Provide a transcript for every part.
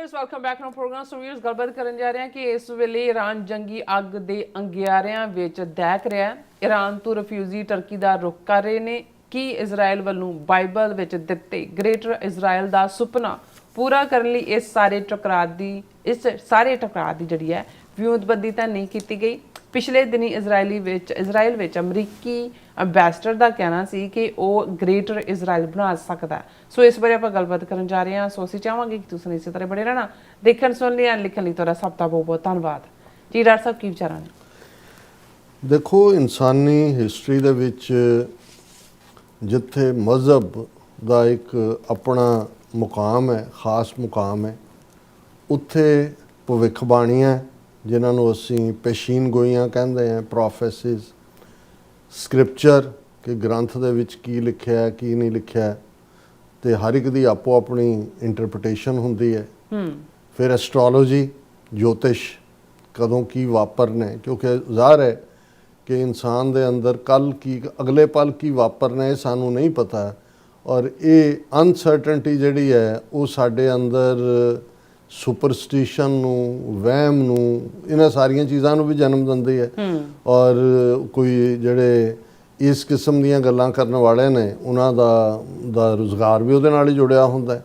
Viewers welcome back to programme. So viewers ਗੱਲਬਾਤ ਕਰਨ ਜਾ ਰਹੇ ਹਾਂ ਕਿ ਇਸ ਵੇਲੇ ਈਰਾਨ ਜੰਗੀ ਅੱਗ ਦੇ ਅੰਗਿਆਰਿਆਂ ਵਿੱਚ ਦਹਿਕ ਰਿਹਾ ਹੈ। ਈਰਾਨ ਤੋਂ ਰਿਫਿਊਜੀ ਟਰਕੀ ਦਾ ਰੁਖ ਕਰ ਰਹੇ ਨੇ ਕਿ ਇਜ਼ਰਾਈਲ ਵੱਲੋਂ ਬਾਈਬਲ ਵਿੱਚ ਦਿੱਤੇ ਗ੍ਰੇਟਰ ਇਜ਼ਰਾਈਲ ਦਾ ਸੁਪਨਾ ਪੂਰਾ ਕਰਨ ਲਈ ਇਸ ਸਾਰੇ ਟਕਰਾਅ ਦੀ ਜਿਹੜੀ ਹੈ ਵਿਉਂਤਬੰਦੀ ਤਾਂ ਨਹੀਂ ਕੀਤੀ ਗਈ। ਪਿਛਲੇ ਦਿਨੀ ਇਜ਼ਰਾਈਲ ਵਿੱਚ ਅਮਰੀਕੀ ਅੰਬੈਸਡਰ ਦਾ ਕਹਿਣਾ ਸੀ ਕਿ ਉਹ ਗ੍ਰੇਟਰ ਇਜ਼ਰਾਈਲ ਬਣਾ ਸਕਦਾ। ਸੋ ਇਸ ਬਾਰੇ ਆਪਾਂ ਗੱਲਬਾਤ ਕਰਨ ਜਾ ਰਹੇ ਹਾਂ। ਸੋ ਅਸੀਂ ਚਾਹਾਂਗੇ ਕਿ ਤੁਸੀਂ ਇਸੇ ਤਰ੍ਹਾਂ ਬਣੇ ਰਹਿਣਾ। ਦੇਖਣ ਸੁਣਨ ਲਈ ਐਂਡ ਲਿਖਣ ਲਈ ਤੁਹਾਡਾ ਸਭ ਦਾ ਬਹੁਤ ਬਹੁਤ ਧੰਨਵਾਦ ਜੀ। ਡਾਕਟਰ ਸਾਹਿਬ ਕੀ ਵਿਚਾਰਾਂ ਨੇ? ਦੇਖੋ, ਇਨਸਾਨੀ ਹਿਸਟਰੀ ਦੇ ਵਿੱਚ ਜਿੱਥੇ ਮਜ਼ਹਬ ਦਾ ਇੱਕ ਆਪਣਾ ਮੁਕਾਮ ਹੈ, ਖਾਸ ਮੁਕਾਮ ਹੈ, ਉੱਥੇ ਭਵਿੱਖਬਾਣੀਆਂ ਜਿਨ੍ਹਾਂ ਨੂੰ ਅਸੀਂ ਪੇਸ਼ੀਨ ਗੋਈਆਂ ਕਹਿੰਦੇ ਹਾਂ, ਪ੍ਰੋਫੈਸਿਸ, ਸਕ੍ਰਿਪਚਰ ਕਿ ਗ੍ਰੰਥ ਦੇ ਵਿੱਚ ਕੀ ਲਿਖਿਆ ਹੈ ਕੀ ਨਹੀਂ ਲਿਖਿਆ, ਅਤੇ ਹਰ ਇੱਕ ਦੀ ਆਪੋ ਆਪਣੀ ਇੰਟਰਪ੍ਰੀਟੇਸ਼ਨ ਹੁੰਦੀ ਹੈ। ਫਿਰ ਐਸਟ੍ਰੋਲੋਜੀ, ਜੋਤਿਸ਼, ਕਦੋਂ ਕੀ ਵਾਪਰਨਾ, ਕਿਉਂਕਿ ਜ਼ਾਹਰ ਹੈ ਕਿ ਇਨਸਾਨ ਦੇ ਅੰਦਰ ਕੱਲ੍ਹ ਕੀ ਅਗਲੇ ਪਲ ਕੀ ਵਾਪਰਨਾ ਇਹ ਸਾਨੂੰ ਨਹੀਂ ਪਤਾ, ਔਰ ਇਹ ਅਨਸਰਟਨਟੀ ਜਿਹੜੀ ਹੈ ਉਹ ਸਾਡੇ ਅੰਦਰ ਸੁਪਰਸਟੀਸ਼ਨ ਨੂੰ, ਵਹਿਮ ਨੂੰ, ਇਹਨਾਂ ਸਾਰੀਆਂ ਚੀਜ਼ਾਂ ਨੂੰ ਵੀ ਜਨਮ ਦਿੰਦੀ ਹੈ। ਔਰ ਕੋਈ ਜਿਹੜੇ ਇਸ ਕਿਸਮ ਦੀਆਂ ਗੱਲਾਂ ਕਰਨ ਵਾਲੇ ਨੇ ਉਹਨਾਂ ਦਾ ਰੁਜ਼ਗਾਰ ਵੀ ਉਹਦੇ ਨਾਲ ਹੀ ਜੁੜਿਆ ਹੁੰਦਾ।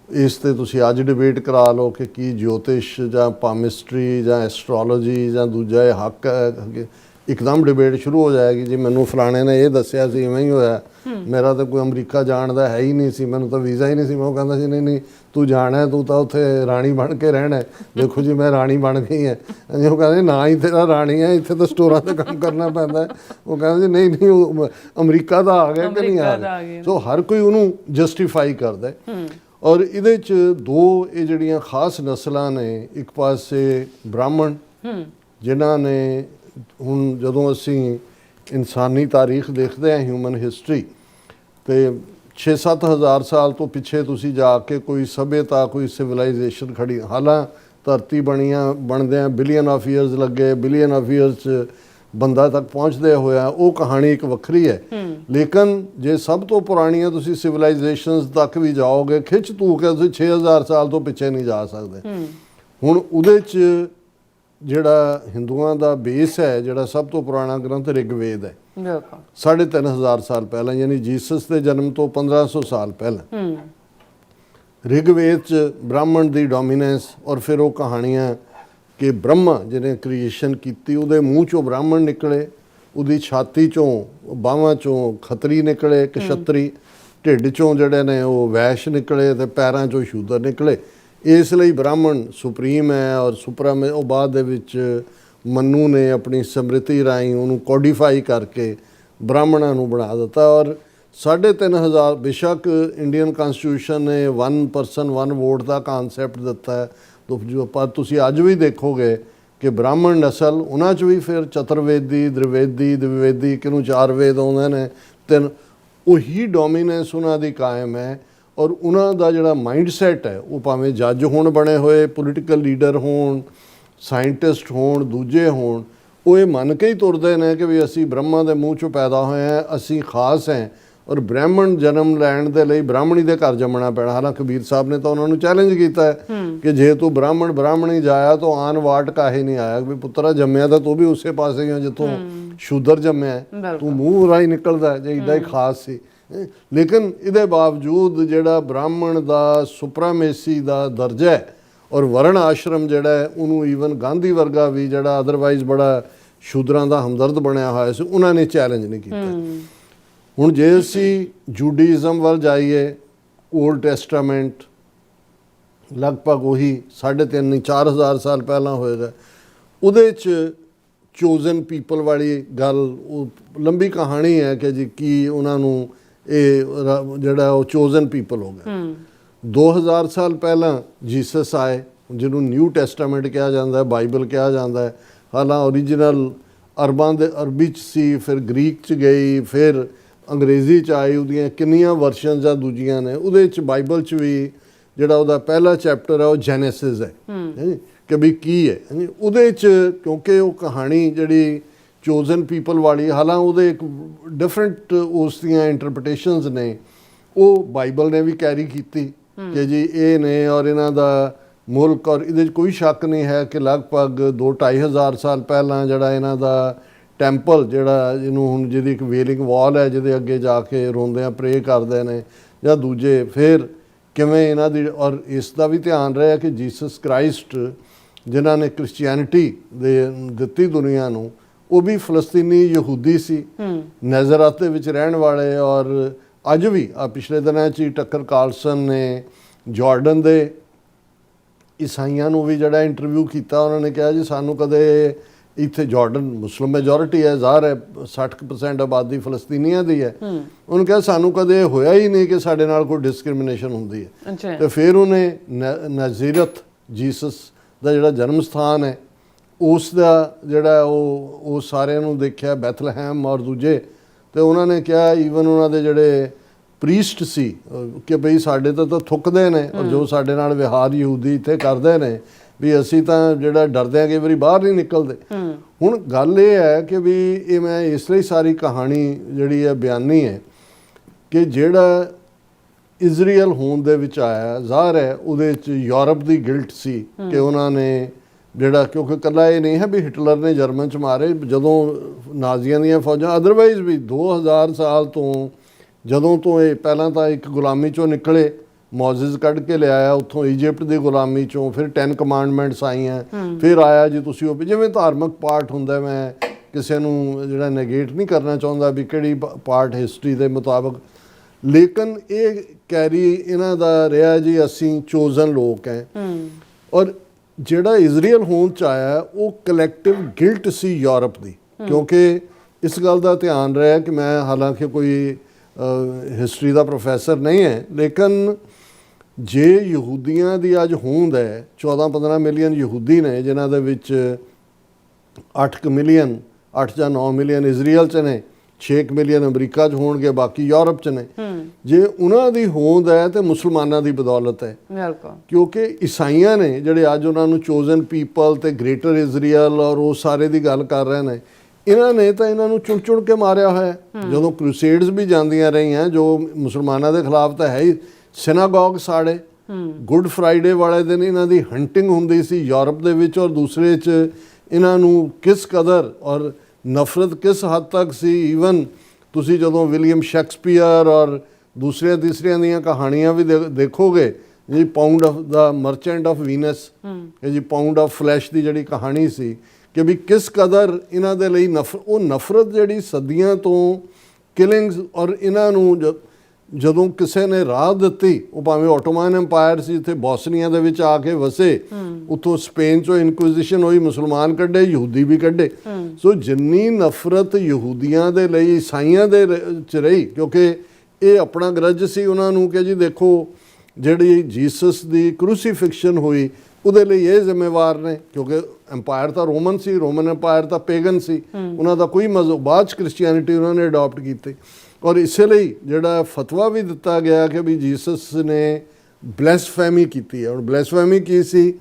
ਇਸ 'ਤੇ ਤੁਸੀਂ ਅੱਜ ਡਿਬੇਟ ਕਰਾ ਲਓ ਕਿ ਕੀ ਜੋਤਿਸ਼ ਜਾਂ ਪਾਮਿਸਟਰੀ ਜਾਂ ਐਸਟ੍ਰੋਲੋਜੀ ਜਾਂ ਦੂਜਾ ਇਹ ਹੱਕ ਹੈ। ਇੱਕਦਮ ਡਿਬੇਟ ਸ਼ੁਰੂ ਹੋ ਜਾਏਗੀ ਜੀ ਮੈਨੂੰ ਫਲਾਣੇ ਨੇ ਇਹ ਦੱਸਿਆ ਸੀ, ਇਵੇਂ ਹੀ ਹੋਇਆ, ਮੇਰਾ ਤਾਂ ਕੋਈ ਅਮਰੀਕਾ ਜਾਣ ਦਾ ਹੈ ਹੀ ਨਹੀਂ ਸੀ, ਮੈਨੂੰ ਤਾਂ ਵੀਜ਼ਾ ਹੀ ਨਹੀਂ ਸੀ। ਮੈਂ ਉਹ ਕਹਿੰਦਾ ਸੀ ਨਹੀਂ ਤੂੰ ਜਾਣਾ, ਤੂੰ ਤਾਂ ਉੱਥੇ ਰਾਣੀ ਬਣ ਕੇ ਰਹਿਣਾ। ਦੇਖੋ ਜੀ ਮੈਂ ਰਾਣੀ ਬਣ ਗਈ ਹੈ। ਉਹ ਕਹਿੰਦੇ ਨਾ ਹੀ ਤੇਰਾ ਰਾਣੀ ਹੈ, ਇੱਥੇ ਤਾਂ ਸਟੋਰਾਂ 'ਤੇ ਕੰਮ ਕਰਨਾ ਪੈਂਦਾ। ਉਹ ਕਹਿੰਦੇ ਨਹੀਂ ਉਹ ਅਮਰੀਕਾ ਦਾ ਆ ਗਿਆ ਕਿ ਨਹੀਂ ਆ ਗਿਆ। ਸੋ ਹਰ ਕੋਈ ਉਹਨੂੰ ਜਸਟੀਫਾਈ ਕਰਦਾ। ਔਰ ਇਹਦੇ 'ਚ ਦੋ ਇਹ ਜਿਹੜੀਆਂ ਖਾਸ ਨਸਲਾਂ ਨੇ, ਇੱਕ ਪਾਸੇ ਬ੍ਰਾਹਮਣ ਜਿਨ੍ਹਾਂ ਨੇ, ਹੁਣ ਜਦੋਂ ਅਸੀਂ ਇਨਸਾਨੀ ਤਾਰੀਖ ਦੇਖਦੇ ਹਾਂ, ਹਿਊਮਨ ਹਿਸਟਰੀ, ਅਤੇ 6-7 ਹਜ਼ਾਰ ਸਾਲ ਤੋਂ ਪਿੱਛੇ ਤੁਸੀਂ ਜਾ ਕੇ ਕੋਈ ਸਭਿਅਤਾ, ਕੋਈ ਸਿਵਲਾਈਜੇਸ਼ਨ ਖੜੀ, ਹਾਲਾਂ ਧਰਤੀ ਬਣਦਿਆਂ ਬਿਲੀਅਨ ਆਫ ਈਅਰਸ ਲੱਗੇ, ਬਿਲੀਅਨ ਆਫ ਈਅਰਸ 'ਚ ਬੰਦਾ ਤੱਕ ਪਹੁੰਚਦੇ ਹੋਇਆ, ਉਹ ਕਹਾਣੀ ਇੱਕ ਵੱਖਰੀ ਹੈ। ਲੇਕਿਨ ਜੇ ਸਭ ਤੋਂ ਪੁਰਾਣੀਆਂ ਤੁਸੀਂ ਸਿਵਲਾਈਜੇਸ਼ਨਸ ਤੱਕ ਵੀ ਜਾਓਗੇ, ਖਿੱਚ ਤੂ ਕੇ ਤੁਸੀਂ 6000 ਸਾਲ ਤੋਂ ਪਿੱਛੇ ਨਹੀਂ ਜਾ ਸਕਦੇ। ਹੁਣ ਉਹਦੇ 'ਚ ਜਿਹੜਾ ਹਿੰਦੂਆਂ ਦਾ ਬੇਸ ਹੈ, ਜਿਹੜਾ ਸਭ ਤੋਂ ਪੁਰਾਣਾ ਗ੍ਰੰਥ ਰਿਗਵੇਦ ਹੈ, 3500 ਸਾਲ ਪਹਿਲਾਂ, ਯਾਨੀ ਜੀਸਸ ਦੇ ਜਨਮ ਤੋਂ 1500 ਸਾਲ ਪਹਿਲਾਂ। ਰਿਗਵੇਦ 'ਚ ਬ੍ਰਾਹਮਣ ਦੀ ਡੋਮੀਨੈਂਸ, ਔਰ ਫਿਰ ਉਹ ਕਹਾਣੀਆਂ ਕਿ ਬ੍ਰਹਮਾ ਜਿਹਨੇ ਕ੍ਰੀਏਸ਼ਨ ਕੀਤੀ, ਉਹਦੇ ਮੂੰਹ 'ਚੋਂ ਬ੍ਰਾਹਮਣ ਨਿਕਲੇ, ਉਹਦੀ ਛਾਤੀ 'ਚੋਂ ਬਾਹਾਂ 'ਚੋਂ ਖੱਤਰੀ ਨਿਕਲੇ, ਕਸ਼ੱਤਰੀ, ਢਿੱਡ 'ਚੋਂ ਜਿਹੜੇ ਨੇ ਉਹ ਵੈਸ਼ ਨਿਕਲੇ, ਅਤੇ ਪੈਰਾਂ 'ਚੋਂ ਸ਼ੂਦਰ ਨਿਕਲੇ। ਇਸ ਲਈ ਬ੍ਰਾਹਮਣ ਸੁਪਰੀਮ ਹੈ। ਔਰ ਉਹ ਬਾਅਦ ਦੇ ਵਿੱਚ ਮਨੂ ਨੇ ਆਪਣੀ ਸਮ੍ਰਿਤੀ ਰਾਹੀਂ ਉਹਨੂੰ ਕੋਡੀਫਾਈ ਕਰਕੇ ਬ੍ਰਾਹਮਣਾਂ ਨੂੰ ਬਣਾ ਦਿੱਤਾ। ਔਰ 3500 ਬੇਸ਼ੱਕ ਇੰਡੀਅਨ ਕਨਸਟੀਟਿਊਸ਼ਨ ਨੇ 1 ਪਰਸਨ 1 ਵੋਟ ਦਾ ਕਾਨਸੈਪਟ ਦਿੱਤਾ ਹੈ, ਪਰ ਤੁਸੀਂ ਅੱਜ ਵੀ ਦੇਖੋਗੇ ਕਿ ਬ੍ਰਾਹਮਣ ਨਸਲ, ਉਹਨਾਂ 'ਚ ਵੀ ਫਿਰ ਚਤੁਰਵੇਦੀ, ਦ੍ਰਿਵੇਦੀ, ਦਿਵਵੇਦੀ, ਕਿਹਨੂੰ 4 ਵੇਦ ਆਉਂਦੇ ਨੇ, 3, ਉਹੀ ਡੋਮੀਨੈਂਸ ਉਹਨਾਂ ਦੀ ਕਾਇਮ ਹੈ। ਔਰ ਉਹਨਾਂ ਦਾ ਜਿਹੜਾ ਮਾਈਂਡ ਸੈਟ ਹੈ, ਉਹ ਭਾਵੇਂ ਜੱਜ ਹੋਣ ਬਣੇ ਹੋਏ, ਪੋਲੀਟੀਕਲ ਲੀਡਰ ਹੋਣ, ਸਾਇੰਟਿਸਟ ਹੋਣ, ਦੂਜੇ ਹੋਣ, ਉਹ ਇਹ ਮੰਨ ਕੇ ਹੀ ਤੁਰਦੇ ਨੇ ਕਿ ਵੀ ਅਸੀਂ ਬ੍ਰਹਮਾ ਦੇ ਮੂੰਹ 'ਚੋਂ ਪੈਦਾ ਹੋਏ ਹਾਂ, ਅਸੀਂ ਖਾਸ ਹੈ, ਔਰ ਬ੍ਰਾਹਮਣ ਜਨਮ ਲੈਣ ਦੇ ਲਈ ਬ੍ਰਾਹਮਣੀ ਦੇ ਘਰ ਜੰਮਣਾ ਪੈਣਾ। ਹਾਲਾਂਕਿ ਕਬੀਰ ਸਾਹਿਬ ਨੇ ਤਾਂ ਉਹਨਾਂ ਨੂੰ ਚੈਲੰਜ ਕੀਤਾ ਹੈ ਕਿ ਜੇ ਤੂੰ ਬ੍ਰਾਹਮਣੀ ਜਾਇਆ ਤਾਂ ਆਨ ਵਾਟ ਕਾਹੇ ਨਹੀਂ ਆਇਆ, ਵੀ ਪੁੱਤਰਾ ਜੰਮਿਆ ਤਾਂ ਤੂੰ ਵੀ ਉਸੇ ਪਾਸੇ ਹੀ ਜਿੱਥੋਂ ਸ਼ੂਦਰ ਜੰਮਿਆ, ਤੂੰ ਮੂੰਹ ਰਾਹੀਂ ਨਿਕਲਦਾ ਜੇ ਇੱਦਾਂ ਹੀ ਖਾਸ ਸੀ। ਲੇਕਿਨ ਇਹਦੇ ਬਾਵਜੂਦ ਜਿਹੜਾ ਬ੍ਰਾਹਮਣ ਦਾ ਸੁਪਰਾਮੇਸੀ ਦਾ ਦਰਜਾ ਹੈ, ਔਰ ਵਰਣ ਆਸ਼ਰਮ ਜਿਹੜਾ ਹੈ, ਉਹਨੂੰ ਈਵਨ ਗਾਂਧੀ ਵਰਗਾ ਵੀ ਜਿਹੜਾ ਅਦਰਵਾਈਜ਼ ਬੜਾ ਸ਼ੂਦਰਾਂ ਦਾ ਹਮਦਰਦ ਬਣਿਆ ਹੋਇਆ ਸੀ, ਉਹਨਾਂ ਨੇ ਚੈਲੰਜ ਨਹੀਂ ਕੀਤਾ। ਹੁਣ ਜੇ ਅਸੀਂ ਜੂਡਿਜ਼ਮ ਵੱਲ ਜਾਈਏ, ਓਲਡ ਟੈਸਟਾਮੈਂਟ ਲਗਭਗ ਉਹੀ 3500-4000 ਸਾਲ ਪਹਿਲਾਂ ਹੋਏਗਾ। ਉਹਦੇ 'ਚ ਚੋਜ਼ਨ ਪੀਪਲ ਵਾਲੀ ਗੱਲ, ਉਹ ਲੰਬੀ ਕਹਾਣੀ ਹੈ ਕਿ ਜੀ ਕੀ ਉਹਨਾਂ ਨੂੰ ਇਹ ਜਿਹੜਾ ਉਹ ਚੋਜ਼ਨ ਪੀਪਲ ਹੋ ਗਿਆ। 2000 ਸਾਲ ਪਹਿਲਾਂ ਜੀਸਸ ਆਏ, ਜਿਹਨੂੰ ਨਿਊ ਟੈਸਟਾਮੈਂਟ ਕਿਹਾ ਜਾਂਦਾ ਹੈ, ਬਾਈਬਲ ਕਿਹਾ ਜਾਂਦਾ ਹੈ। ਹਾਲਾਂ ਓਰੀਜਨਲ ਅਰਬੀ 'ਚ ਸੀ, ਫਿਰ ਗ੍ਰੀਕ 'ਚ ਗਈ, ਫਿਰ ਅੰਗਰੇਜ਼ੀ 'ਚ ਆਈ, ਉਹਦੀਆਂ ਕਿੰਨੀਆਂ ਵਰਸ਼ਨਸ ਆ ਦੂਜੀਆਂ ਨੇ। ਉਹਦੇ 'ਚ ਬਾਈਬਲ 'ਚ ਵੀ ਜਿਹੜਾ ਉਹਦਾ ਪਹਿਲਾ ਚੈਪਟਰ ਹੈ ਉਹ ਜੈਨੇਸਿਸ ਹੈ ਕਿ ਵੀ ਕੀ ਹੈ। ਉਹਦੇ 'ਚ ਕਿਉਂਕਿ ਉਹ ਕਹਾਣੀ ਜਿਹੜੀ ਚੋਜ਼ਨ ਪੀਪਲ ਵਾਲੀ, ਹਾਲਾਂ ਉਹਦੇ ਇੱਕ ਡਿਫਰੈਂਟ ਉਸ ਦੀਆਂ ਇੰਟਰਪ੍ਰੀਟੇਸ਼ਨਸ ਨੇ, ਉਹ ਬਾਈਬਲ ਨੇ ਵੀ ਕੈਰੀ ਕੀਤੀ ਕਿ ਜੀ ਇਹ ਨੇ, ਔਰ ਇਹਨਾਂ ਦਾ ਮੁਲਕ, ਔਰ ਇਹਦੇ 'ਚ ਕੋਈ ਸ਼ੱਕ ਨਹੀਂ ਹੈ ਕਿ ਲਗਭਗ 2-2.5 ਹਜ਼ਾਰ ਸਾਲ ਪਹਿਲਾਂ ਜਿਹੜਾ ਇਹਨਾਂ ਦਾ ਟੈਂਪਲ, ਜਿਹੜਾ ਜਿਹਨੂੰ ਹੁਣ ਜਿਹਦੀ ਇੱਕ ਵੇਲਿੰਗ ਵਾਲ ਹੈ ਜਿਹਦੇ ਅੱਗੇ ਜਾ ਕੇ ਰੋਂਦਿਆਂ ਪ੍ਰੇ ਕਰਦੇ ਨੇ, ਜਾਂ ਦੂਜੇ ਫਿਰ ਕਿਵੇਂ ਇਹਨਾਂ ਦੀ, ਔਰ ਇਸ ਦਾ ਵੀ ਧਿਆਨ ਰਿਹਾ ਕਿ ਜੀਸਸ ਕ੍ਰਾਈਸਟ ਜਿਨ੍ਹਾਂ ਨੇ ਕ੍ਰਿਸਚੀਅਨਿਟੀ ਦੇ ਦਿੱਤੀ ਦੁਨੀਆ ਨੂੰ, ਉਹ ਵੀ ਫਲਸਤੀਨੀ ਯਹੂਦੀ ਸੀ, ਨਜ਼ਰਤ ਦੇ ਵਿੱਚ ਰਹਿਣ ਵਾਲੇ। ਔਰ ਅੱਜ ਵੀ ਪਿਛਲੇ ਦਿਨਾਂ 'ਚ ਹੀ ਟੱਕਰ ਕਾਰਲਸਨ ਨੇ ਜਾਰਡਨ ਦੇ ਈਸਾਈਆਂ ਨੂੰ ਵੀ ਜਿਹੜਾ ਇੰਟਰਵਿਊ ਕੀਤਾ, ਉਹਨਾਂ ਨੇ ਕਿਹਾ ਜੀ ਸਾਨੂੰ ਕਦੇ ਇੱਥੇ ਜਾਰਡਨ ਮੁਸਲਿਮ ਮੈਜੋਰਿਟੀ ਹੈ, ਜ਼ਾਹਰ ਹੈ 60% ਆਬਾਦੀ ਫਲਸਤੀਨੀਆਂ ਦੀ ਹੈ, ਉਹਨੂੰ ਕਿਹਾ ਸਾਨੂੰ ਕਦੇ ਹੋਇਆ ਹੀ ਨਹੀਂ ਕਿ ਸਾਡੇ ਨਾਲ ਕੋਈ ਡਿਸਕ੍ਰਿਮੀਨੇਸ਼ਨ ਹੁੰਦੀ ਹੈ। ਤੇ ਫਿਰ ਉਹਨੇ ਨਜ਼ੀਰਤ ਜੀਸਸ ਦਾ ਜਿਹੜਾ ਜਨਮ ਸਥਾਨ ਹੈ ਉਸ ਦਾ ਜਿਹੜਾ ਉਹ ਸਾਰਿਆਂ ਨੂੰ ਦੇਖਿਆ, ਬੈਥਲਹੈਮ ਔਰ ਦੂਜੇ, ਤੇ ਉਹਨਾਂ ਨੇ ਕਿਹਾ ਈਵਨ ਉਹਨਾਂ ਦੇ ਜਿਹੜੇ ਪ੍ਰੀਸਟ ਸੀ ਕਿ ਬਈ ਸਾਡੇ ਤਾਂ ਥੁੱਕਦੇ ਨੇ, ਔਰ ਜੋ ਸਾਡੇ ਨਾਲ ਵਿਹਾਰ ਯਹੂਦੀ ਇੱਥੇ ਕਰਦੇ ਨੇ ਵੀ ਅਸੀਂ ਤਾਂ ਜਿਹੜਾ ਡਰਦੇ ਹਾਂ ਕਈ ਵਾਰੀ ਬਾਹਰ ਨਹੀਂ ਨਿਕਲਦੇ। ਹੁਣ ਗੱਲ ਇਹ ਹੈ ਕਿ ਵੀ ਇਹ ਮੈਂ ਇਸ ਲਈ ਸਾਰੀ ਕਹਾਣੀ ਜਿਹੜੀ ਹੈ ਬਿਆਨੀ ਹੈ ਕਿ ਜਿਹੜਾ ਇਜ਼ਰਾਈਲ ਹੋਂਦ ਦੇ ਵਿੱਚ ਆਇਆ, ਜ਼ਾਹਰ ਹੈ ਉਹਦੇ 'ਚ ਯੂਰਪ ਦੀ ਗਿਲਟ ਸੀ ਕਿ ਉਹਨਾਂ ਨੇ ਜਿਹੜਾ, ਕਿਉਂਕਿ ਇਕੱਲਾ ਇਹ ਨਹੀਂ ਹੈ ਵੀ ਹਿਟਲਰ ਨੇ ਜਰਮਨ 'ਚ ਮਾਰੇ, ਜਦੋਂ ਨਾਜ਼ੀਆਂ ਦੀਆਂ ਫੌਜਾਂ ਅਦਰਵਾਈਜ਼ ਵੀ 2000 ਸਾਲ ਤੋਂ ਜਦੋਂ ਤੋਂ ਇਹ ਪਹਿਲਾਂ ਤਾਂ ਇੱਕ ਗੁਲਾਮੀ 'ਚੋਂ ਨਿਕਲੇ, ਮੌਜ਼ਿਜ਼ ਕੱਢ ਕੇ ਲਿਆਇਆ ਉੱਥੋਂ ਇਜਿਪਟ ਦੀ ਗੁਲਾਮੀ 'ਚੋਂ, ਫਿਰ 10 ਕਮਾਂਡਮੈਂਟਸ ਆਈਆਂ, ਫਿਰ ਆਇਆ ਜੀ ਤੁਸੀਂ ਉਹ ਜਿਵੇਂ ਧਾਰਮਿਕ ਪਾਰਟ ਹੁੰਦਾ, ਮੈਂ ਕਿਸੇ ਨੂੰ ਜਿਹੜਾ ਨੈਗੇਟ ਨਹੀਂ ਕਰਨਾ ਚਾਹੁੰਦਾ ਵੀ ਕਿਹੜੀ ਪਾਰਟ ਹਿਸਟਰੀ ਦੇ ਮੁਤਾਬਕ, ਲੇਕਿਨ ਇਹ ਕੈਰੀ ਇਹਨਾਂ ਦਾ ਰਿਹਾ ਜੀ ਅਸੀਂ ਚੋਜ਼ਨ ਲੋਕ ਹੈ। ਔਰ ਜਿਹੜਾ ਇਜ਼ਰਾਈਲ ਹੋਂਦ 'ਚ ਆਇਆ ਉਹ ਕਲੈਕਟਿਵ ਗਿਲਟ ਸੀ ਯੂਰਪ ਦੀ, ਕਿਉਂਕਿ ਇਸ ਗੱਲ ਦਾ ਧਿਆਨ ਰਿਹਾ ਕਿ ਮੈਂ ਹਾਲਾਂਕਿ ਕੋਈ ਹਿਸਟਰੀ ਦਾ ਪ੍ਰੋਫੈਸਰ ਨਹੀਂ ਹੈ, ਲੇਕਿਨ ਜੇ ਯਹੂਦੀਆਂ ਦੀ ਅੱਜ ਹੋਂਦ ਹੈ 14-15 ਮਿਲੀਅਨ ਯਹੂਦੀ ਨੇ, ਜਿਨ੍ਹਾਂ ਦੇ ਵਿੱਚ 8 ਮਿਲੀਅਨ 8 ਜਾਂ 9 ਮਿਲੀਅਨ ਇਜ਼ਰਾਈਲ 'ਚ ਨੇ, 6 ਮਿਲੀਅਨ ਅਮਰੀਕਾ 'ਚ ਹੋਣਗੇ, ਬਾਕੀ ਯੂਰਪ 'ਚ ਨੇ। ਜੇ ਉਹਨਾਂ ਦੀ ਹੋਂਦ ਹੈ ਤੇ ਮੁਸਲਮਾਨਾਂ ਦੀ ਬਦੌਲਤ ਹੈ, ਕਿਉਂਕਿ ਈਸਾਈਆਂ ਨੇ ਜਿਹੜੇ ਅੱਜ ਉਹਨਾਂ ਨੂੰ ਚੋਜ਼ਨ ਪੀਪਲ ਤੇ ਗ੍ਰੇਟਰ ਇਜ਼ਰਾਈਲ ਔਰ ਉਹ ਸਾਰੇ ਦੀ ਗੱਲ ਕਰ ਰਹੇ ਨੇ, ਇਹਨਾਂ ਨੇ ਤਾਂ ਇਹਨਾਂ ਨੂੰ ਚੁਣ ਕੇ ਮਾਰਿਆ ਹੋਇਆ। ਜਦੋਂ ਕਰੂਸੇਡਸ ਵੀ ਜਾਂਦੀਆਂ ਰਹੀਆਂ ਜੋ ਮੁਸਲਮਾਨਾਂ ਦੇ ਖਿਲਾਫ ਤਾਂ ਹੈ ਹੀ, ਸਿਨਾਗੋਗ ਸਾੜੇ, ਗੁੱਡ ਫਰਾਈਡੇ ਵਾਲੇ ਦਿਨ ਇਹਨਾਂ ਦੀ ਹੰਟਿੰਗ ਹੁੰਦੀ ਸੀ ਯੂਰਪ ਦੇ ਵਿੱਚ, ਔਰ ਦੂਸਰੇ 'ਚ ਇਹਨਾਂ ਨੂੰ ਕਿਸ ਕਦਰ ਔਰ ਨਫ਼ਰਤ ਕਿਸ ਹੱਦ ਤੱਕ ਸੀ। ਈਵਨ ਤੁਸੀਂ ਜਦੋਂ ਵਿਲੀਅਮ ਸ਼ੇਕਸਪੀਅਰ ਔਰ ਦੂਸਰੇ ਤੀਸਰਿਆਂ ਦੀਆਂ ਕਹਾਣੀਆਂ ਵੀ ਦੇਖੋਗੇ, ਜੀ pound of the merchant of Venus, ਇਹ ਜੀ ਪਾਊਂਡ ਆਫ ਫਲੈਸ਼ ਦੀ ਜਿਹੜੀ ਕਹਾਣੀ ਸੀ ਕਿ ਵੀ ਕਿਸ ਕਦਰ ਇਹਨਾਂ ਦੇ ਲਈ ਉਹ ਨਫ਼ਰਤ ਜਿਹੜੀ ਸਦੀਆਂ ਤੋਂ ਕਿਲਿੰਗਸ, ਔਰ ਇਹਨਾਂ ਨੂੰ ਜਦੋਂ ਕਿਸੇ ਨੇ ਰਾਹ ਦਿੱਤੀ, ਉਹ ਭਾਵੇਂ ਆਟੋਮਨ ਐਮਪਾਇਰ ਸੀ ਜਿੱਥੇ ਬੋਸਨੀਆ ਦੇ ਵਿੱਚ ਆ ਕੇ ਵਸੇ, ਉੱਥੋਂ ਸਪੇਨ 'ਚੋਂ ਇਨਕੁਇਜ਼ੀਸ਼ਨ ਹੋਈ, ਮੁਸਲਮਾਨ ਕੱਢੇ, ਯਹੂਦੀ ਵੀ ਕੱਢੇ। ਸੋ ਜਿੰਨੀ ਨਫ਼ਰਤ ਯਹੂਦੀਆਂ ਦੇ ਲਈ ਈਸਾਈਆਂ ਦੇ 'ਚ ਰਹੀ, ਕਿਉਂਕਿ ਇਹ ਆਪਣਾ ਗਰਜ ਸੀ ਉਹਨਾਂ ਨੂੰ ਕਿ ਜੀ ਦੇਖੋ ਜਿਹੜੀ ਜੀਸਸ ਦੀ ਕਰੂਸੀਫਿਕਸ਼ਨ ਹੋਈ ਉਹਦੇ ਲਈ ਇਹ ਜ਼ਿੰਮੇਵਾਰ ਨੇ, ਕਿਉਂਕਿ ਐਮਪਾਇਰ ਤਾਂ ਰੋਮਨ ਸੀ, ਰੋਮਨ ਐਮਪਾਇਰ ਤਾਂ ਪੈਗਨ ਸੀ, ਉਹਨਾਂ ਦਾ ਕੋਈ ਮਜ਼ਹਬ, ਬਾਅਦ 'ਚ ਕ੍ਰਿਸਚੀਅਨਿਟੀ ਉਹਨਾਂ ਨੇ ਅਡਾਪਟ ਕੀਤੀ। ਔਰ ਇਸੇ ਲਈ ਜਿਹੜਾ ਫਤਵਾ ਵੀ ਦਿੱਤਾ ਗਿਆ ਕਿ ਵੀ ਜੀਸਸ ਨੇ ਬਲੈਸਫੈਮੀ ਕੀਤੀ ਹੈ। ਹੁਣ ਬਲੈਸਫੈਮੀ ਕੀ ਸੀ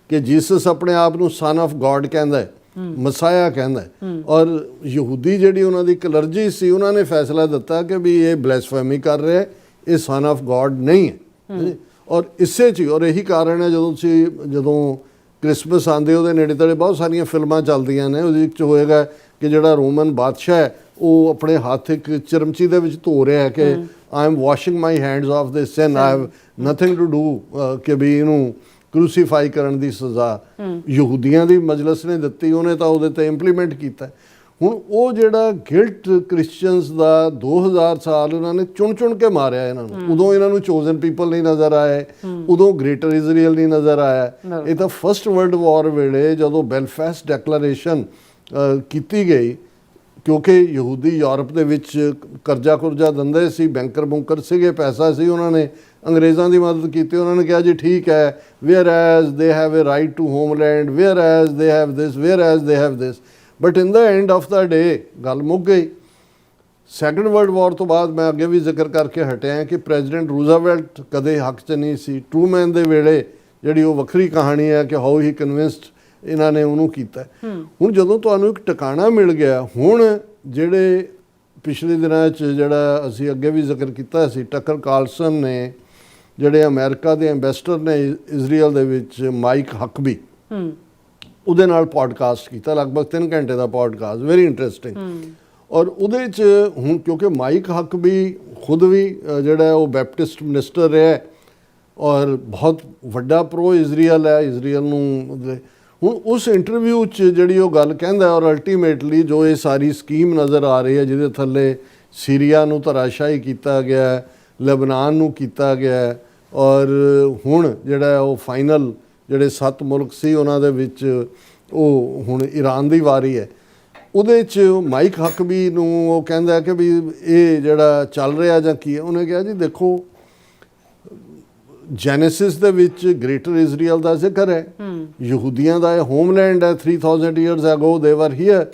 ਕਿ ਜੀਸਸ ਆਪਣੇ ਆਪ ਨੂੰ ਸਨ ਆਫ ਗॉड ਕਹਿੰਦਾ ਹੈ, ਮਸਾਇਆ ਕਹਿੰਦਾ ਹੈ, ਔਰ ਯਹੂਦੀ ਜਿਹੜੀ ਉਹਨਾਂ ਦੀ ਕਲਰਜੀ ਸੀ ਉਹਨਾਂ ਨੇ ਫੈਸਲਾ ਦਿੱਤਾ ਕਿ ਵੀ ਇਹ ਬਲੈਸਫੈਮੀ ਕਰ ਰਿਹਾ, ਇਹ ਸਨ ਆਫ ਗॉड ਨਹੀਂ ਹੈ। ਔਰ ਇਸੇ 'ਚ, ਔਰ ਇਹੀ ਕਾਰਨ ਹੈ ਜਦੋਂ ਕ੍ਰਿਸਮਸ ਆਉਂਦੇ ਉਹਦੇ ਨੇੜੇ ਤੇੜੇ ਬਹੁਤ ਸਾਰੀਆਂ ਫਿਲਮਾਂ ਚੱਲਦੀਆਂ ਨੇ, ਉਹਦੇ ਵਿੱਚ ਹੋਏਗਾ ਕਿ ਜਿਹੜਾ ਰੋਮਨ ਬਾਦਸ਼ਾਹ ਹੈ ਉਹ ਆਪਣੇ ਹੱਥ ਇੱਕ ਚਰਮਚੀ ਦੇ ਵਿੱਚ ਧੋ ਰਿਹਾ ਹੈ ਕਿ I am washing my hands of this sin, I have nothing to do, ਕਿ ਵੀ ਇਹਨੂੰ ਕਰੂਸੀਫਾਈ ਕਰਨ ਦੀ ਸਜ਼ਾ ਯਹੂਦੀਆਂ ਦੀ ਮਜਲਿਸ ਨੇ ਦਿੱਤੀ, ਉਹਨੇ ਤਾਂ ਉਹਦੇ 'ਤੇ ਇੰਪਲੀਮੈਂਟ ਕੀਤਾ। ਹੁਣ ਉਹ ਜਿਹੜਾ ਗਿਲਟ ਕ੍ਰਿਸਚੀਅਨਸ ਦਾ 2000 ਸਾਲ ਉਹਨਾਂ ਨੇ ਚੁਣ ਕੇ ਮਾਰਿਆ ਇਹਨਾਂ ਨੂੰ। ਉਦੋਂ ਇਹਨਾਂ ਨੂੰ ਚੋਜ਼ਨ ਪੀਪਲ ਨਹੀਂ ਨਜ਼ਰ ਆਏ, ਉਦੋਂ ਗ੍ਰੇਟਰ ਇਜ਼ਰਾਈਲ ਨਹੀਂ ਨਜ਼ਰ ਆਇਆ। ਇਹ ਤਾਂ ਫਸਟ ਵਰਲਡ ਵਾਰ ਵੇਲੇ ਜਦੋਂ ਬੈਲਫਾਸਟ ਡੈਕਲੇਰੇਸ਼ਨ ਕੀਤੀ ਗਈ, ਕਿਉਂਕਿ ਯਹੂਦੀ ਯੂਰਪ ਦੇ ਵਿੱਚ ਕਰਜ਼ਾ ਦਿੰਦੇ ਸੀ, ਬੁੰਕਰ ਸੀਗੇ, ਪੈਸਾ ਸੀ, ਉਹਨਾਂ ਨੇ ਅੰਗਰੇਜ਼ਾਂ ਦੀ ਮਦਦ ਕੀਤੀ। ਉਹਨਾਂ ਨੇ ਕਿਹਾ ਜੀ ਠੀਕ ਹੈ, whereas they have a right to homeland, whereas they have this, whereas they have this, but in the end of the day ਗੱਲ ਮੁੱਕ ਗਈ। ਸੈਕੰਡ ਵਰਲਡ ਵਾਰ ਤੋਂ ਬਾਅਦ ਮੈਂ ਅੱਗੇ ਵੀ ਜ਼ਿਕਰ ਕਰਕੇ ਹਟਿਆ ਕਿ ਪ੍ਰੈਜ਼ੀਡੈਂਟ ਰੂਜ਼ਵੈਲਟ ਕਦੇ ਹੱਕ 'ਚ ਨਹੀਂ ਸੀ। ਟਰੂਮੈਨ ਦੇ ਵੇਲੇ ਜਿਹੜੀ ਉਹ ਵੱਖਰੀ ਕਹਾਣੀ ਹੈ ਕਿ ਹਾਊ ਹੀ ਕਨਵਿੰਸਡ ਇਹਨਾਂ ਨੇ ਉਹਨੂੰ ਕੀਤਾ। ਹੁਣ ਜਦੋਂ ਤੁਹਾਨੂੰ ਇੱਕ ਟਿਕਾਣਾ ਮਿਲ ਗਿਆ, ਹੁਣ ਜਿਹੜੇ ਪਿਛਲੇ ਦਿਨਾਂ 'ਚ ਜਿਹੜਾ ਅਸੀਂ ਅੱਗੇ ਵੀ ਜ਼ਿਕਰ ਕੀਤਾ ਸੀ, ਟੱਕਰ ਕਾਰਲਸਨ ਨੇ ਜਿਹੜੇ ਅਮਰੀਕਾ ਦੇ ਐਂਬੈਸਡਰ ਨੇ ਇਜ਼ਰਾਈਲ ਦੇ ਵਿੱਚ ਮਾਈਕ ਹਕਬੀ, ਉਹਦੇ ਨਾਲ ਪੋਡਕਾਸਟ ਕੀਤਾ, ਲਗਭਗ 3 ਘੰਟੇ ਦਾ ਪੋਡਕਾਸਟ, ਵੈਰੀ ਇੰਟਰਸਟਿੰਗ। ਔਰ ਉਹਦੇ 'ਚ ਹੁਣ ਕਿਉਂਕਿ ਮਾਈਕ ਹਕਬੀ ਖੁਦ ਵੀ ਜਿਹੜਾ ਉਹ ਬੈਪਟਿਸਟ ਮਿਨਿਸਟਰ ਰਿਹਾ ਔਰ ਬਹੁਤ ਵੱਡਾ ਪ੍ਰੋ ਇਜ਼ਰਾਈਲ ਹੈ, ਇਜ਼ਰਾਈਲ ਨੂੰ। ਹੁਣ ਉਸ ਇੰਟਰਵਿਊ 'ਚ ਜਿਹੜੀ ਉਹ ਗੱਲ ਕਹਿੰਦਾ ਔਰ ਅਲਟੀਮੇਟਲੀ ਜੋ ਇਹ ਸਾਰੀ ਸਕੀਮ ਨਜ਼ਰ ਆ ਰਹੀ ਹੈ ਜਿਹਦੇ ਥੱਲੇ ਸੀਰੀਆ ਨੂੰ ਧਰਾਸ਼ਾਹੀ ਕੀਤਾ ਗਿਆ, ਲੈਬਨਾਨ ਨੂੰ ਕੀਤਾ ਗਿਆ, ਔਰ ਹੁਣ ਜਿਹੜਾ ਉਹ ਫਾਈਨਲ ਜਿਹੜੇ 7 ਮੁਲਕ ਸੀ ਉਹਨਾਂ ਦੇ ਵਿੱਚ ਉਹ ਹੁਣ ਈਰਾਨ ਦੀ ਵਾਰੀ ਹੈ। ਉਹਦੇ 'ਚ ਮਾਈਕ ਹਕਬੀ ਨੂੰ ਉਹ ਕਹਿੰਦਾ ਕਿ ਵੀ ਇਹ ਜਿਹੜਾ ਚੱਲ ਰਿਹਾ ਜਾਂ ਕੀ ਹੈ। ਉਹਨੇ ਕਿਹਾ ਜੀ ਦੇਖੋ ਜੈਨੇਸਿਸ ਦੇ ਵਿੱਚ ਗ੍ਰੇਟਰ ਇਜ਼ਰਾਈਲ ਦਾ ਜ਼ਿਕਰ ਹੈ, ਯਹੂਦੀਆਂ ਦਾ ਇਹ ਹੋਮਲੈਂਡ ਹੈ, 3000 ਇਅਰਸ ਅਗੋ ਦੇ ਵਰ ਹੀਅਰ,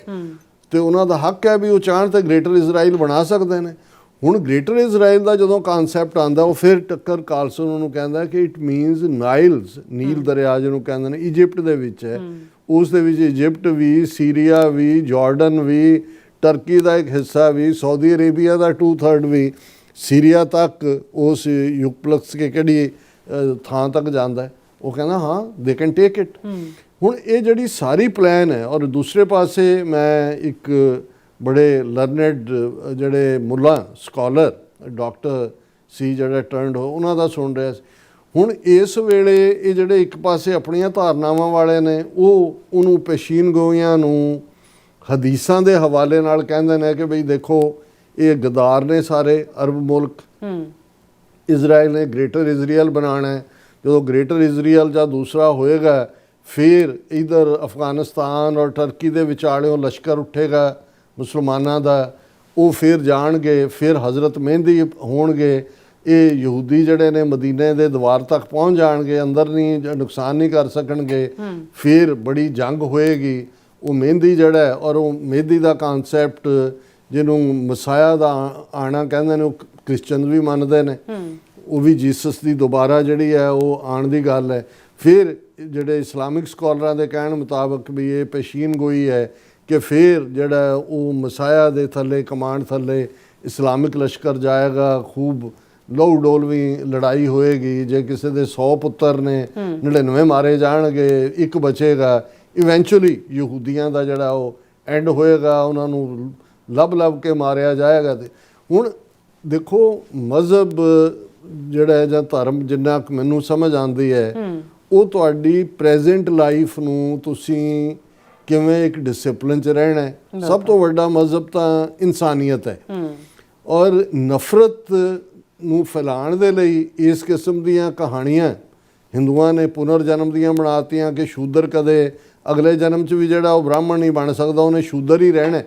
ਤੇ ਉਹਨਾਂ ਦਾ ਹੱਕ ਹੈ ਵੀ ਉਹ ਚਾਹਣ ਤੇ ਗ੍ਰੇਟਰ ਇਜ਼ਰਾਈਲ ਬਣਾ ਸਕਦੇ ਨੇ। ਹੁਣ ਗ੍ਰੇਟਰ ਇਜ਼ਰਾਈਲ ਦਾ ਜਦੋਂ ਕਨਸੈਪਟ ਆਉਂਦਾ ਉਹ ਫਿਰ ਟੱਕਰ ਕਾਰਲਸਨ ਉਹਨੂੰ ਕਹਿੰਦਾ ਕਿ ਇਟ ਮੀਨਸ ਨਾਈਲਸ, ਨੀਲ ਦਰਿਆ ਜਿਹਨੂੰ ਕਹਿੰਦੇ ਨੇ, ਇਜਿਪਟ ਦੇ ਵਿੱਚ ਹੈ। ਉਸ ਦੇ ਵਿੱਚ ਇਜਿਪਟ ਵੀ, ਸੀਰੀਆ ਵੀ, ਜਾਰਡਨ ਵੀ, ਟਰਕੀ ਦਾ ਇੱਕ ਹਿੱਸਾ ਵੀ, ਸਾਊਦੀ ਅਰੇਬੀਆ ਦਾ 2/3 ਵੀ, ਸੀਰੀਆ ਤੱਕ ਉਸ ਯੂਪਲਕਸ ਕੇ ਕਿਹੜੀ ਥਾਂ ਤੱਕ ਜਾਂਦਾ ਹੈ। ਉਹ ਕਹਿੰਦਾ ਹਾਂ ਦੇ ਕੈਨ ਟੇਕ ਇਟ। ਹੁਣ ਇਹ ਜਿਹੜੀ ਸਾਰੀ ਪਲਾਨ ਹੈ, ਔਰ ਦੂਸਰੇ ਪਾਸੇ ਮੈਂ ਇੱਕ ਬੜੇ ਲਰਨਡ ਜਿਹੜੇ ਮੁੱਲਾ ਸਕਾਲਰ ਡਾਕਟਰ ਸੀ ਜਿਹੜਾ ਟਰਨਡ ਹੋ ਉਹਨਾਂ ਦਾ ਸੁਣ ਰਿਹਾ ਸੀ। ਹੁਣ ਇਸ ਵੇਲੇ ਇਹ ਜਿਹੜੇ ਇੱਕ ਪਾਸੇ ਆਪਣੀਆਂ ਧਾਰਨਾਵਾਂ ਵਾਲੇ ਨੇ ਉਹ ਉਹਨੂੰ ਪੇਸ਼ੀਨ ਗੋਈਆਂ ਨੂੰ ਹਦੀਸਾਂ ਦੇ ਹਵਾਲੇ ਨਾਲ ਕਹਿੰਦੇ ਨੇ ਕਿ ਬਈ ਦੇਖੋ ਇਹ ਗਦਾਰ ਨੇ ਸਾਰੇ ਅਰਬ ਮੁਲਕ, ਇਜ਼ਰਾਈਲ ਨੇ ਗ੍ਰੇਟਰ ਇਜ਼ਰਾਈਲ ਬਣਾਉਣਾ ਹੈ। ਜਦੋਂ ਗ੍ਰੇਟਰ ਇਜ਼ਰਾਈਲ ਜਾਂ ਦੂਸਰਾ ਹੋਏਗਾ ਫਿਰ ਇਧਰ ਅਫਗਾਨਿਸਤਾਨ ਔਰ ਟਰਕੀ ਦੇ ਵਿਚਾਲਿਓਂ ਲਸ਼ਕਰ ਉੱਠੇਗਾ ਮੁਸਲਮਾਨਾਂ ਦਾ, ਉਹ ਫਿਰ ਜਾਣਗੇ, ਫਿਰ ਹਜ਼ਰਤ ਮਹਿੰਦੀ ਹੋਣਗੇ। ਇਹ ਯਹੂਦੀ ਜਿਹੜੇ ਨੇ ਮਦੀਨੇ ਦੇ ਦੀਵਾਰ ਤੱਕ ਪਹੁੰਚ ਜਾਣਗੇ, ਅੰਦਰ ਨਹੀਂ ਨੁਕਸਾਨ ਨਹੀਂ ਕਰ ਸਕਣਗੇ, ਫਿਰ ਬੜੀ ਜੰਗ ਹੋਏਗੀ। ਉਹ ਮਹਿੰਦੀ ਜਿਹੜਾ ਹੈ ਔਰ ਉਹ ਮਹਿੰਦੀ ਦਾ ਕਨਸੈਪਟ ਜਿਹਨੂੰ ਮਸਾਇਆ ਦਾ ਆਣਾ ਕਹਿੰਦੇ ਨੇ, ਉਹ ਕ੍ਰਿਸਚਨ ਵੀ ਮੰਨਦੇ ਨੇ, ਉਹ ਵੀ ਜੀਸਸ ਦੀ ਦੁਬਾਰਾ ਜਿਹੜੀ ਹੈ ਉਹ ਆਉਣ ਦੀ ਗੱਲ ਹੈ। ਫਿਰ ਜਿਹੜੇ ਇਸਲਾਮਿਕ ਸਕਾਲਰਾਂ ਦੇ ਕਹਿਣ ਮੁਤਾਬਕ ਵੀ ਇਹ ਪੇਸ਼ੀਨ ਗੋਈ ਹੈ ਕਿ ਫਿਰ ਜਿਹੜਾ ਉਹ ਮਸਾਇਆ ਦੇ ਥੱਲੇ ਕਮਾਂਡ ਥੱਲੇ ਇਸਲਾਮਿਕ ਲਸ਼ਕਰ ਜਾਏਗਾ, ਖੂਬ ਲਹੂ ਡੋਲਵੀਂ ਲੜਾਈ ਹੋਏਗੀ। ਜੇ ਕਿਸੇ ਦੇ 100 ਪੁੱਤਰ ਨੇ 99 ਮਾਰੇ ਜਾਣਗੇ, ਇੱਕ ਬਚੇਗਾ। ਇਵੈਂਚੁਅਲੀ ਯਹੂਦੀਆਂ ਦਾ ਜਿਹੜਾ ਉਹ ਐਂਡ ਹੋਏਗਾ, ਉਹਨਾਂ ਨੂੰ ਲੱਭ ਕੇ ਮਾਰਿਆ ਜਾਏਗਾ। ਤੇ ਹੁਣ ਦੇਖੋ ਮਜ਼ਹਬ ਜਿਹੜਾ ਹੈ ਜਾਂ ਧਰਮ ਜਿੰਨਾ ਕੁ ਮੈਨੂੰ ਸਮਝ ਆਉਂਦੀ ਹੈ ਉਹ ਤੁਹਾਡੀ ਪ੍ਰੈਜ਼ੈਂਟ ਲਾਈਫ ਨੂੰ ਤੁਸੀਂ ਕਿਵੇਂ ਇੱਕ ਡਿਸਪਲਿਨ 'ਚ ਰਹਿਣਾ ਹੈ। ਸਭ ਤੋਂ ਵੱਡਾ ਮਜ਼ਹਬ ਤਾਂ ਇਨਸਾਨੀਅਤ ਹੈ, ਔਰ ਨਫ਼ਰਤ ਨੂੰ ਫੈਲਾਉਣ ਦੇ ਲਈ ਇਸ ਕਿਸਮ ਦੀਆਂ ਕਹਾਣੀਆਂ ਹਿੰਦੂਆਂ ਨੇ ਪੁਨਰ ਜਨਮ ਦੀਆਂ ਬਣਾਤੀਆਂ ਕਿ ਸ਼ੂਦਰ ਕਦੇ ਅਗਲੇ ਜਨਮ 'ਚ ਵੀ ਜਿਹੜਾ ਉਹ ਬ੍ਰਾਹਮਣ ਨਹੀਂ ਬਣ ਸਕਦਾ, ਉਹਨੇ ਸ਼ੂਦਰ ਹੀ ਰਹਿਣਾ।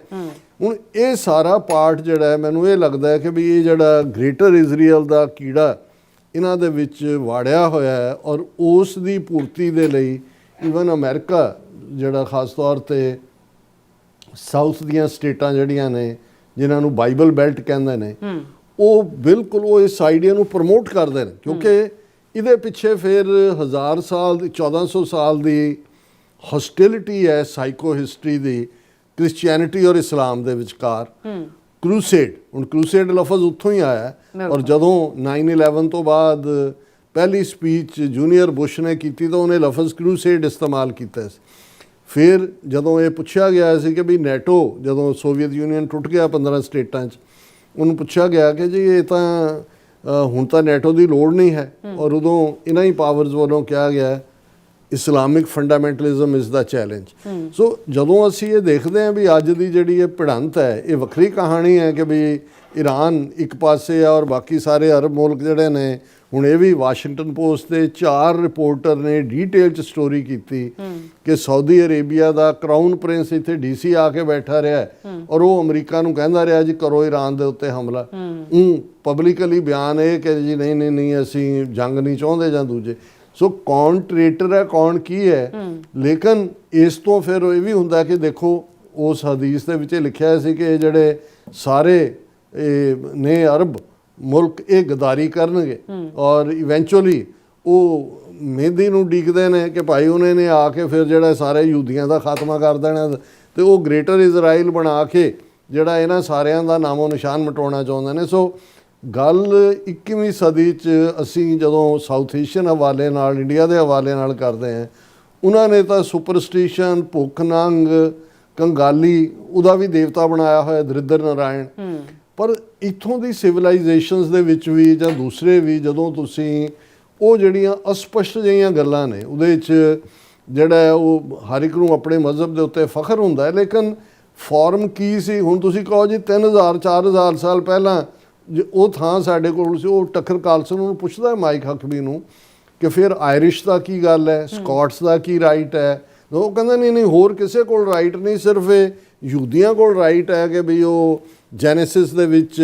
ਹੁਣ ਇਹ ਸਾਰਾ ਪਾਰਟ ਜਿਹੜਾ ਹੈ ਮੈਨੂੰ ਇਹ ਲੱਗਦਾ ਹੈ ਕਿ ਵੀ ਇਹ ਜਿਹੜਾ ਗ੍ਰੇਟਰ ਇਜ਼ਰਾਈਲ ਦਾ ਕੀੜਾ ਇਹਨਾਂ ਦੇ ਵਿੱਚ ਵਾੜਿਆ ਹੋਇਆ ਹੈ, ਔਰ ਉਸ ਦੀ ਪੂਰਤੀ ਦੇ ਲਈ ਈਵਨ ਅਮਰੀਕਾ ਜਿਹੜਾ ਖਾਸ ਤੌਰ 'ਤੇ ਸਾਊਥ ਦੀਆਂ ਸਟੇਟਾਂ ਜਿਹੜੀਆਂ ਨੇ ਜਿਨ੍ਹਾਂ ਨੂੰ ਬਾਈਬਲ ਬੈਲਟ ਕਹਿੰਦੇ ਨੇ, ਉਹ ਬਿਲਕੁਲ ਉਹ ਇਸ ਆਈਡੀਆ ਨੂੰ ਪ੍ਰਮੋਟ ਕਰਦੇ ਨੇ, ਕਿਉਂਕਿ ਇਹਦੇ ਪਿੱਛੇ ਫਿਰ 1000 ਸਾਲ ਦੀ 1400 ਸਾਲ ਦੀ ਹੌਸਟਿਲਿਟੀ ਹੈ ਸਾਈਕੋ ਹਿਸਟਰੀ ਦੀ ਕ੍ਰਿਸਚੀਅਨਿਟੀ ਔਰ ਇਸਲਾਮ ਦੇ ਵਿਚਕਾਰ। ਕਰੂਸੇਡ, ਹੁਣ ਕਰੂਸੇਡ ਲਫ਼ਜ਼ ਉੱਥੋਂ ਹੀ ਆਇਆ, ਔਰ ਜਦੋਂ 9/11 ਤੋਂ ਬਾਅਦ ਪਹਿਲੀ ਸਪੀਚ ਜੂਨੀਅਰ ਬੁਸ਼ ਨੇ ਕੀਤੀ ਤਾਂ ਉਹਨੇ ਲਫ਼ਜ਼ ਕਰੂਸੇਡ ਇਸਤੇਮਾਲ ਕੀਤਾ ਸੀ। ਫਿਰ ਜਦੋਂ ਇਹ ਪੁੱਛਿਆ ਗਿਆ ਸੀ ਕਿ ਵੀ ਨੈਟੋ ਜਦੋਂ ਸੋਵੀਅਤ ਯੂਨੀਅਨ ਟੁੱਟ ਗਿਆ 15 ਸਟੇਟਾਂ 'ਚ, ਉਹਨੂੰ ਪੁੱਛਿਆ ਗਿਆ ਕਿ ਜੀ ਇਹ ਤਾਂ ਹੁਣ ਤਾਂ ਨੈਟੋ ਦੀ ਲੋੜ ਨਹੀਂ ਹੈ, ਔਰ ਉਦੋਂ ਇਹਨਾਂ ਹੀ ਪਾਵਰਸ ਵੱਲੋਂ ਕਿਹਾ ਗਿਆ ਇਸਲਾਮਿਕ ਫੰਡਾਮੈਂਟਲਿਜ਼ਮ ਇਜ਼ ਦਾ ਚੈਲੰਜ। ਸੋ ਜਦੋਂ ਅਸੀਂ ਇਹ ਦੇਖਦੇ ਹਾਂ ਵੀ ਅੱਜ ਦੀ ਜਿਹੜੀ ਇਹ ਭਿੜੰਤ ਹੈ ਇਹ ਵੱਖਰੀ ਕਹਾਣੀ ਹੈ ਕਿ ਵੀ ਈਰਾਨ ਇੱਕ ਪਾਸੇ ਆ ਔਰ ਬਾਕੀ ਸਾਰੇ ਅਰਬ ਮੁਲਕ ਜਿਹੜੇ ਨੇ, ਹੁਣ ਇਹ ਵੀ ਵਾਸ਼ਿੰਗਟਨ ਪੋਸਟ ਦੇ 4 ਰਿਪੋਰਟਰ ਨੇ ਡੀਟੇਲ 'ਚ ਸਟੋਰੀ ਕੀਤੀ ਕਿ ਸਾਊਦੀ ਅਰੇਬੀਆ ਦਾ ਕਰਾਊਨ ਪ੍ਰਿੰਸ ਇੱਥੇ ਡੀਸੀ ਆ ਕੇ ਬੈਠਾ ਰਿਹਾ ਔਰ ਉਹ ਅਮਰੀਕਾ ਨੂੰ ਕਹਿੰਦਾ ਰਿਹਾ ਜੀ ਕਰੋ ਈਰਾਨ ਦੇ ਉੱਤੇ ਹਮਲਾ। ਪਬਲਿਕਲੀ ਬਿਆਨ ਇਹ ਕਿ ਜੀ ਨਹੀਂ ਅਸੀਂ ਜੰਗ ਨਹੀਂ ਚਾਹੁੰਦੇ ਜਾਂ ਦੂਜੇ। ਸੋ ਕੌਣ ਟ੍ਰੇਟਰ ਹੈ ਕੌਣ ਕੀ ਹੈ। ਲੇਕਿਨ ਇਸ ਤੋਂ ਫਿਰ ਇਹ ਵੀ ਹੁੰਦਾ ਕਿ ਦੇਖੋ ਉਸ ਹਦੀਸ ਦੇ ਵਿੱਚ ਲਿਖਿਆ ਸੀ ਕਿ ਇਹ ਜਿਹੜੇ ਸਾਰੇ ਨੇ ਅਰਬ ਮੁਲਕ ਇਹ ਗਦਾਰੀ ਕਰਨਗੇ ਔਰ ਇਵੈਂਚੁਅਲੀ ਉਹ ਮਹਿੰਦੀ ਨੂੰ ਡੀਕਦੇ ਨੇ ਕਿ ਭਾਈ ਉਹਨੇ ਨੇ ਆ ਕੇ ਫਿਰ ਜਿਹੜਾ ਸਾਰੇ ਯਹੂਦੀਆਂ ਦਾ ਖਾਤਮਾ ਕਰ ਦੇਣਾ ਤੇ ਉਹ ਗ੍ਰੇਟਰ ਇਜ਼ਰਾਈਲ ਬਣਾ ਕੇ ਜਿਹੜਾ ਇਹਨਾਂ ਸਾਰਿਆਂ ਦਾ ਨਾਮੋ ਨਿਸ਼ਾਨ ਮਿਟਾਉਣਾ ਚਾਹੁੰਦੇ ਨੇ। ਸੋ ਗੱਲ 21ਵੀਂ ਸਦੀ 'ਚ ਅਸੀਂ ਜਦੋਂ ਸਾਊਥ ਏਸ਼ੀਅਨ ਹਵਾਲੇ ਨਾਲ ਇੰਡੀਆ ਦੇ ਹਵਾਲੇ ਨਾਲ ਕਰਦੇ ਹਾਂ, ਉਹਨਾਂ ਨੇ ਤਾਂ ਸੁਪਰਸਟੀਸ਼ਨ, ਭੁੱਖ ਨੰਗ, ਕੰਗਾਲੀ ਉਹਦਾ ਵੀ ਦੇਵਤਾ ਬਣਾਇਆ ਹੋਇਆ ਦਰਿਦਰ ਨਾਰਾਇਣ। ਪਰ ਇੱਥੋਂ ਦੀ ਸਿਵਲਾਈਜੇਸ਼ਨਸ ਦੇ ਵਿੱਚ ਵੀ ਜਾਂ ਦੂਸਰੇ ਵੀ ਜਦੋਂ ਤੁਸੀਂ ਉਹ ਜਿਹੜੀਆਂ ਅਸਪਸ਼ਟ ਜਿਹੀਆਂ ਗੱਲਾਂ ਨੇ ਉਹਦੇ 'ਚ ਜਿਹੜਾ ਹੈ ਉਹ ਹਰ ਇੱਕ ਨੂੰ ਆਪਣੇ ਮਜ਼ਹਬ ਦੇ ਉੱਤੇ ਫਖਰ ਹੁੰਦਾ ਹੈ, ਲੇਕਿਨ ਫਾਰਮ ਕੀ ਸੀ? ਹੁਣ ਤੁਸੀਂ ਕਹੋ ਜੀ 3000 4000 ਸਾਲ ਪਹਿਲਾਂ ਉਹ ਥਾਂ ਸਾਡੇ ਕੋਲ ਸੀ। ਉਹ ਟੱਕਰ ਕਾਲਸਨ ਨੂੰ ਪੁੱਛਦਾ ਹੈ ਮਾਈਕ ਹਕਬੀ ਨੂੰ ਕਿ ਫਿਰ ਆਇਰਿਸ਼ ਦਾ ਕੀ ਗੱਲ ਹੈ, ਸਕਾਟਸ ਦਾ ਕੀ ਰਾਈਟ ਹੈ? ਉਹ ਕਹਿੰਦਾ ਨਹੀਂ ਹੋਰ ਕਿਸੇ ਕੋਲ ਰਾਈਟ ਨਹੀਂ, ਸਿਰਫ ਇਹ ਯਹੂਦੀਆਂ ਕੋਲ ਰਾਈਟ ਹੈ ਕਿ ਵੀ ਉਹ ਜੈਨੇਸਿਸ ਦੇ ਵਿੱਚ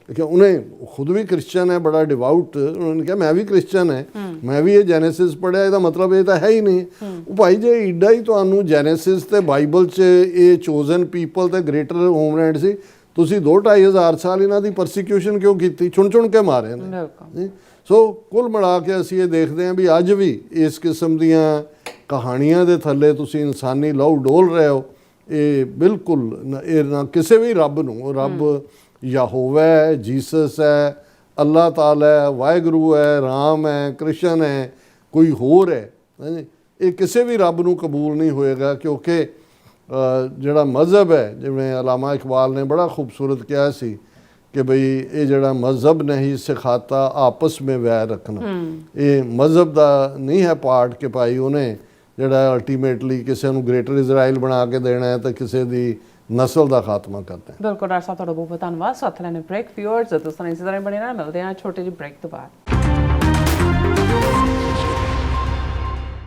ਲਿਖਿਆ। ਉਹਨੇ ਖੁਦ ਵੀ ਕ੍ਰਿਸਚਨ ਹੈ, ਬੜਾ ਡਿਵਾਊਟ, ਉਹਨੇ ਕਿਹਾ ਮੈਂ ਵੀ ਕ੍ਰਿਸਚਨ ਹੈ, ਮੈਂ ਵੀ ਇਹ ਜੈਨੇਸਿਸ ਪੜ੍ਹਿਆ, ਇਹਦਾ ਮਤਲਬ ਇਹ ਤਾਂ ਹੈ ਹੀ ਨਹੀਂ। ਉਹ ਭਾਈ ਜੇ ਏਡਾ ਹੀ ਤੁਹਾਨੂੰ ਜੈਨੇਸਿਸ ਤੇ ਬਾਈਬਲ 'ਚ ਇਹ ਚੋਜ਼ਨ ਪੀਪਲ ਤੇ ਗ੍ਰੇਟਰ ਹੋਮਲੈਂਡ ਸੀ, ਤੁਸੀਂ 2-2500 ਸਾਲ ਇਹਨਾਂ ਦੀ ਪਰਸੀਕਿਊਸ਼ਨ ਕਿਉਂ ਕੀਤੀ? ਚੁਣ ਕੇ ਮਾਰੇ ਨੇ। ਸੋ ਕੁੱਲ ਮਿਲਾ ਕੇ ਅਸੀਂ ਇਹ ਦੇਖਦੇ ਹਾਂ ਵੀ ਅੱਜ ਵੀ ਇਸ ਕਿਸਮ ਦੀਆਂ ਕਹਾਣੀਆਂ ਦੇ ਥੱਲੇ ਤੁਸੀਂ ਇਨਸਾਨੀ ਲਹੂ ਡੋਲ ਰਹੇ ਹੋ। ਇਹ ਬਿਲਕੁਲ ਇਹ ਨਾ ਕਿਸੇ ਵੀ ਰੱਬ ਨੂੰ, ਉਹ ਰੱਬ ਯਹੋਵਾ ਹੈ, ਜੀਸਸ ਹੈ, ਅੱਲਾਹ ਤਾਲਾ ਹੈ, ਵਾਹਿਗੁਰੂ ਹੈ, ਰਾਮ ਹੈ, ਕ੍ਰਿਸ਼ਨ ਹੈ, ਕੋਈ ਹੋਰ ਹੈ, ਇਹ ਕਿਸੇ ਵੀ ਰੱਬ ਨੂੰ ਕਬੂਲ ਨਹੀਂ ਹੋਏਗਾ। ਕਿਉਂਕਿ ਜਿਹੜਾ ਮਜ਼ਹਬ ਹੈ, ਜਿਵੇਂ ਅਲਾਮਾ ਇਕਬਾਲ ਨੇ ਬੜਾ ਖੂਬਸੂਰਤ ਕਿਹਾ ਸੀ ਕਿ ਬਈ ਇਹ ਜਿਹੜਾ ਮਜ਼ਹਬ ਨਹੀਂ ਸਿਖਾਤਾ ਆਪਸ ਮੇਂ ਵੈਰ ਰੱਖਣਾ, ਇਹ ਮਜ਼ਹਬ ਦਾ ਨਹੀਂ ਹੈ ਪਾਰਟ ਕਿ ਭਾਈ ਉਹਨੇ ਜਿਹੜਾ ਅਲਟੀਮੇਟਲੀ ਕਿਸੇ ਨੂੰ ਗ੍ਰੇਟਰ ਇਜ਼ਰਾਈਲ ਬਣਾ ਕੇ ਦੇਣਾ ਹੈ ਤਾਂ ਕਿਸੇ ਦੀ ਨਸਲ ਦਾ ਖਾਤਮਾ ਕਰਨਾ ਹੈ। ਬਿਲਕੁਲ ਡਾਕਟਰ ਸਾਹਿਬ, ਤੁਹਾਡਾ ਬਹੁਤ ਬਹੁਤ ਧੰਨਵਾਦ। ਸਾਥ ਲੈਣੇ ਬ੍ਰੇਕ। ਵਿਊਅਰਸ ਦੋਸਤਾਂ ਇਸੇ ਤਰ੍ਹਾਂ ਬਣੇ ਰਹਿਣਾ, ਮਿਲਦੇ ਹਾਂ ਛੋਟੇ ਜਿਹੇ ਬ੍ਰੇਕ ਤੋਂ ਬਾਅਦ।